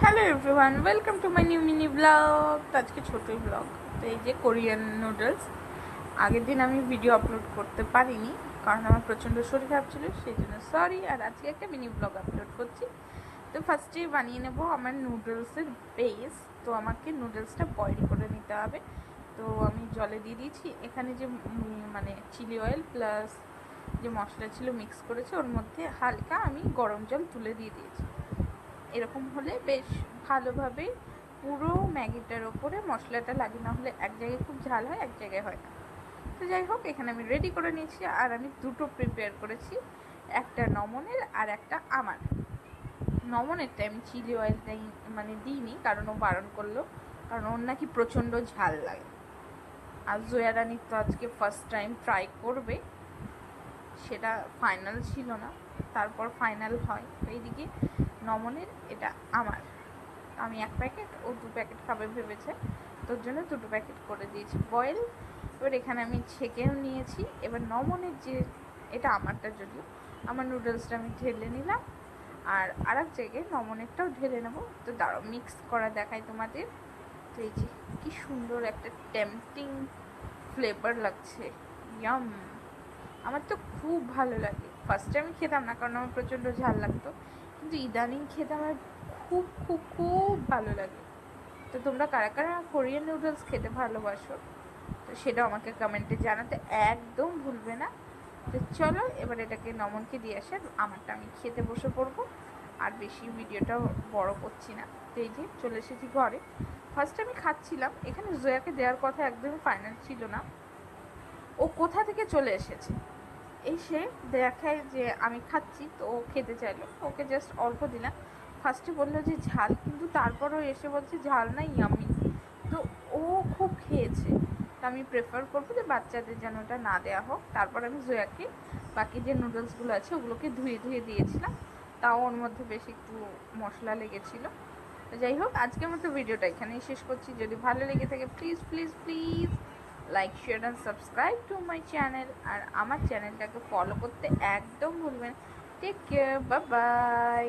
Hello everyone, welcome to my new mini blog. তো আজকে ছোটোই blog. তো এই যে কোরিয়ান নুডলস, আগের দিন আমি ভিডিও আপলোড করতে পারিনি কারণ আমার প্রচণ্ড শরীর খারাপ ছিল, সেই জন্য সরি। আর আজকে একটা মিনি ব্লগ আপলোড করছি। তো ফার্স্টেই বানিয়ে নেব আমার নুডলসের বেস। তো আমাকে নুডলসটা বয়েল করে নিতে হবে। তো আমি জলে দিয়ে দিয়েছি। এখানে যে মানে চিলি অয়েল প্লাস যে মশলা ছিল মিক্স করেছি, ওর মধ্যে হালকা আমি গরম জল তুলে দিয়ে দিয়েছি। এরকম হলে বেশ ভালোভাবে পুরো ম্যাগিটার ওপরে মশলাটা লাগে, না হলে এক জায়গায় খুব ঝাল হয়, এক জায়গায় হয় না। তো যাই হোক, এখানে আমি রেডি করে নিয়েছি। আর আমি দুটো প্রিপেয়ার করেছি, একটা নমনের আর একটা আমার। নমনেরটা আমি চিলি অয়েলটাই মানে দিইনি, কারণ ও বারণ করলো, কারণ ওর নাকি প্রচণ্ড ঝাল লাগে। আর জয়া রানী তো আজকে ফার্স্ট টাইম ট্রাই করবে, সেটা ফাইনাল ছিল না, তারপর ফাইনাল হয়। তো এইদিকে নমনের, এটা আমার। আমি এক প্যাকেট, ও 2 প্যাকেট খাবে ভেবেছে, তোর জন্য 2 প্যাকেট করে দিয়েছি বয়েল। এবার এখানে আমি ছেঁকেও নিয়েছি। এবার নমনের যে, এটা আমারটা, যদিও আমার নুডলসটা আমি ঢেলে নিলাম, আর এক জায়গায় নমনেরটাও ঢেলে নেবো। তো দাঁড়াও মিক্স করা দেখাই তোমাদের। তো এই যে কি সুন্দর একটা টেম্পটিং ফ্লেভার লাগছে, ইয়াম। আমার তো খুব ভালো লাগে। ফার্স্টে আমি খেতাম না কারণ আমার প্রচণ্ড ঝাল লাগতো, কিন্তু ইদানিং খেতে আমার খুব খুব খুব ভালো লাগে। তো তোমরা কারা কারা কোরিয়ান নুডলস খেতে ভালোবাসো, তো সেটাও আমাকে কমেন্টে জানাতে একদম ভুলবে না। তো চলো এবার এটাকে নমনকে দিয়ে আসে, আমারটা আমি খেতে বসে পড়বো। আর বেশি ভিডিওটা বড় করছি না। তো এই যে চলে এসেছি ঘরে। ফার্স্টে আমি খাচ্ছিলাম, এখানে জয়াকে দেওয়ার কথা একদমই ফাইনাল ছিল না। ও কোথা থেকে চলে এসেছে, এসে দেখায় যে আমি খাচ্ছি, তো ও খেতে চাইলো, ওকে জাস্ট অল্প দিলাম। ফার্স্টে বললো যে ঝাল, কিন্তু তারপরও এসে বলছে ঝাল না, ইয়ামি। তো ও খুব খেয়েছে। তো আমি প্রেফার করবো যে বাচ্চাদের যেন ওটা না দেওয়া হোক। তারপর আমি জয়াকে বাকি যে নুডলসগুলো আছে ওগুলোকে ধুয়ে ধুয়ে দিয়েছিলাম, তাও ওর মধ্যে বেশ একটু মশলা লেগেছিলো। তো যাই হোক, আজকের মতো ভিডিওটা এখানেই শেষ করছি। যদি ভালো লেগে থাকে please please please like share and subscribe to my channel. আর আমার চ্যানেলটাকে ফলো করতে একদম ভুলবেন। Take care, bye by.